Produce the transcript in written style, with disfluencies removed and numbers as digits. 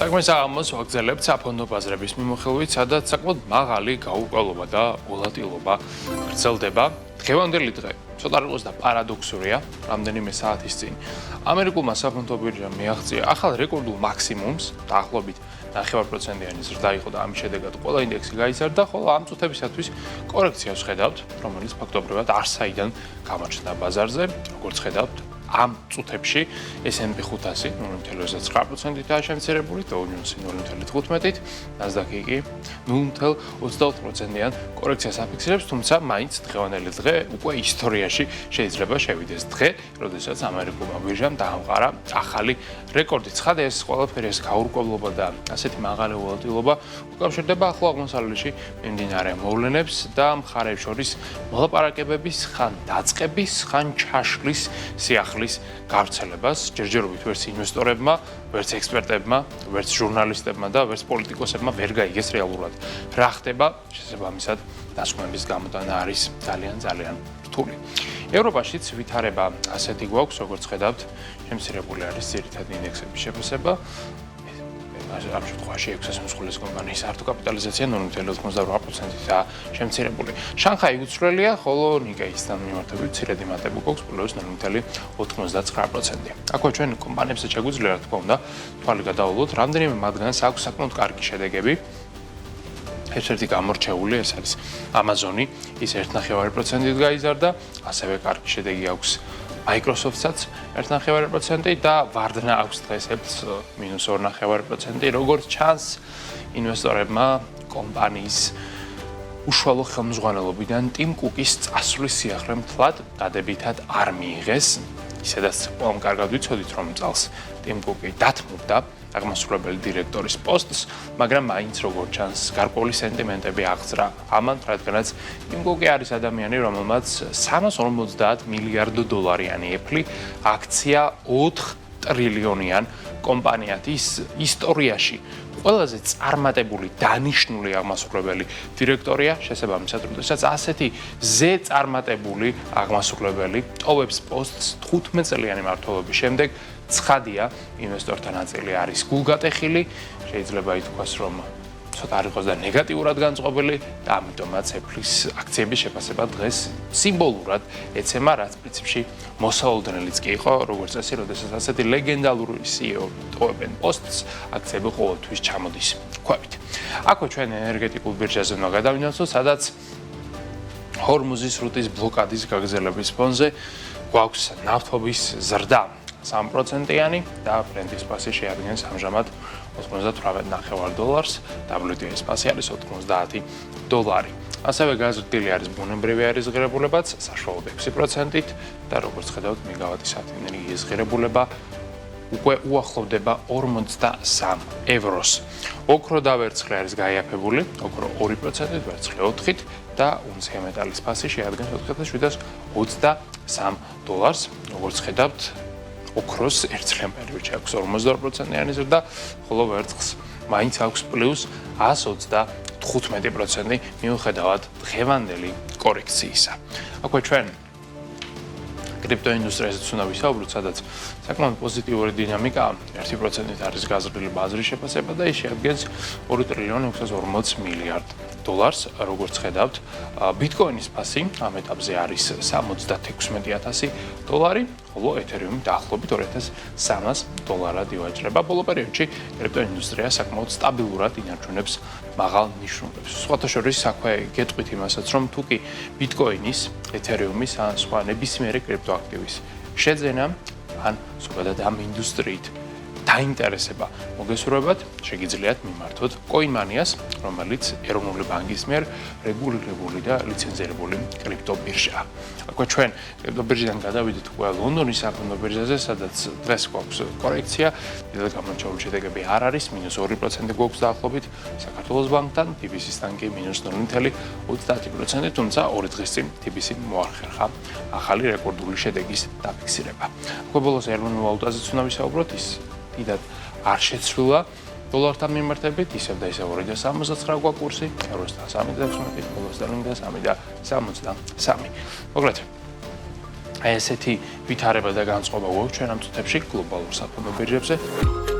საკმაოდ საღამოს ვაგრძელებთ საფონდო ბაზრების მიმოხილვით, სადაც საკმაოდ მაღალი გაურკვევლობა და ვოლატილობა გრძელდება. დღევანდელი დღე ცოტა იყოს და პარადოქსურია, რამდენიმე საათის წინ ამერიკულმა საფონდო ბირჟამ მიაღწია ახალ რეკორდულ მაქსიმუმს, დაახლოებით 9%-იანი ზრდა იყო და ამის შედეგად ყველა ინდექსი გაიზარდა, ხოლო ამ წუთებისათვის კორექციას ხედავთ, რომელიც ფაქტობრივად არსაიდან გამოჩნდა ბაზარზე, როგორც ხედავთ. ამ წუთებში S&P 500 0.29%-ით შემცირებული, Dow Jones 0.15%-ით, Nasdaq კი 0.24%-იან კორექციას აფიქსირებს, თუმცა მაინც დღევანდელი დღე უკვე ისტორიაში შეიძლება შევიდეს დღე, როდესაც ამერიკულმა ბირჟამ დაამყარა ახალი რეკორდი. ცხადია, ეს ყველაფერი ეს გაურკვევლობა და ასეთი მაღალი ვოლატილობა უკავშირდება ახლო აღმოსავლეთში მიმდინარე მოვლენებს და მხარებს შორის მოლაპარაკებების ხან დაწყების, ხან ჩაშლის სიახლის გავრცელებას. ჯერჯერობით ვერც ინვესტორებმა, ვერც ექსპერტებმა, ვერც ჟურნალისტებმა და ვერც პოლიტიკოსებმა ვერ გაიგეს რეალურად რა ხდება. შესაბამისად, დასკვნების გამოტანა არის ძალიან რთული. ევროპაშიც ვითარება ასეთი გვაქვს, როგორც ხედავთ, შემცირებული არის ძირითადი ინდექსების შეფასება. ამ შემთხვევაში 600 მსხვილის კომპანიის არტო კაპიტალიზაცია 0.98%-ით შემცირებული. შანხაი უცვლელია, ხოლო ნიკეისთან მიმართებით მცირედ იმატები გვაქვს პლუს 0.99%. აქვე ჩვენ კომპანიებსაც შეგვიძლია რა თქმა უნდა თვალი გადავალოთ, რამდენიმე მათგანს აქვს საკმაოდ კარგი შედეგები. ერთ-ერთი გამორჩეული ეს არის Amazon-ი, ის 1.9%-ით გაიზარდა, ასევე კარგი შედეგი აქვს Microsoft-საც 1.9% და Vardna აქვს დღესაც -2.9%. როგორც ჩანს, ინვესტორებმა კომპანიის უშუალო ხელმძღვანელობიდან Tim Cook-ის წასვლის სიახლე მთლად დადებითად არ მიიღეს. ისედაც ყველამ კარგად ვიცოდით, რომ წელს Tim Cook-ი დათმობდა აღმასრულებელი დირექტორის პოსტს, მაგრამ მაინც როგორც ჩანს, გარკვეული სენტიმენტები აღძრა ამან, რადგანაც Tim Cook-ი არის ადამიანი, რომელმაც $350 მილიარდ ეფლი აქცია 4 ტრილიონიან კომპანიათის ისტორიაში. ყველაზე წარმატებული დანიშნული აღმასრულებელი დირექტორია, შესაბამისად, როდესაც ასეთი ზეწარმატებული აღმასრულებელი ტოვებს პოსტს 15 წლიანი მმართველობის შემდეგ, ცხადია, ინვესტორთა ნაწილი არის გულგატეხილი, შეიძლება ითქვას, რომ ცოტა არ იყოს და ნეგატიურად განწყობილი და ამიტომაც Apple-ის აქციების შეფასება დღეს სიმბოლურად ეცემა, რაც პრინციპში მოსავალდნელიც კი იყო, როგორც წესი, როდესაც ასეთი ლეგენდალური CEO ტოვებენ პოსტს, აქციები ყოველთვის ჩამოდის ქვევით. აქვე ჩვენ ენერგეტიკულ ბირჟაზე უნდა გადავინაცვლოთ, სადაც ჰორმუზის რუტის ბლოკადის გაგრძელების ფონზე გვაქვს ნავთობის ზრდა 3%-იანი და Brent-ის ფასი შეადგენს ამჟამად $98.9, WTI-ის ფასი არის $90. ასევე გაზრდილი არის ბუნებრივი აირის ღირებულებაც საშუალოდ 6%-ით და როგორც ხედავთ, მეგავატის ენერგიის ღირებულება უკვე უახლოვდება 43 ევროს. ოქრო და ვერცხლი არის გაიაფებული, ოქრო 2%-ით, ვერცხლი 4%-ით და უნცია მეტალის ფასი შეადგენს $4,703. როგორც ხედავთ, ოქროს ერთწლიან პერიოდში აქვს 42%-იანი ზრდა, ხოლო ვერცხლს მაინც აქვს პლუს 125% მიუხედავად დღევანდელი კორექციისა. აქვე ჩვენ კრიპტოინდუსტრიაზეც უნდა ვისაუბროთ, სადაც საკმაოდ პოზიტიური დინამიკა 1%-ით არის გაზრდილი ბაზრის შეფასება და ის შეადგენს $2.640 მილიარდ. როგორც ხედავთ, ბიტკოინის ფასი ამ ეტაპზე არის $76,000, ხოლო ეთერიუმი დაახლოებით $2,300 ივაჭრება. ბოლო პერიოდში კრიპტოინდუსტრია საკმაოდ სტაბილურად ინარჩუნებს მაღალ ნიშნულებს. სხვათა შორის აქვე გეტყვით იმასაც, რომ თუ კი ბიტკოინის, ეთერიუმის ან სხვა ნებისმიერი კრიპტოაქტივის შეძენა ან ზოგადად ამ ინდუსტრიით დაინტერესება მოგესურვებათ, შეგიძლიათ მიმართოთ CoinMania-ს, რომელიც ეროვნული ბანკის მიერ რეგულირებული და ლიცენზირებული კრიპტობირჟაა. აქვე ჩვენ კრიპტობირჟიდან გადავიდეთ უკვე ლონდონის საფონდო ბირჟაზე, სადაც დღეს გვაქვს კორექცია, დიდი გამორჩეული შედეგები არ არის, -2% გვაქვს დაახლოებით საქართველოს ბანკთან, TBC-სთან კი -0.30%, თუმცა 2 დღის წინ TBC მოახერხა ახალი რეკორდული შედეგის დაფიქსირება. აქვე ბოლოს ეროვნულ ვალუტაზეც უნდა ვისაუბროთ, ის დიდად არ შეცვლილა დოლართან მიმართებით, ისევ და ისევ 2.69 გვაქვს კურსი, ევროსთან 3.16, დოლართან 3.73. მოკლედ, ესეთი ვითარება და განწყობა გვაქვს ჩვენ ამ წუთებში გლობალურ საფონდო ბირჟებზე.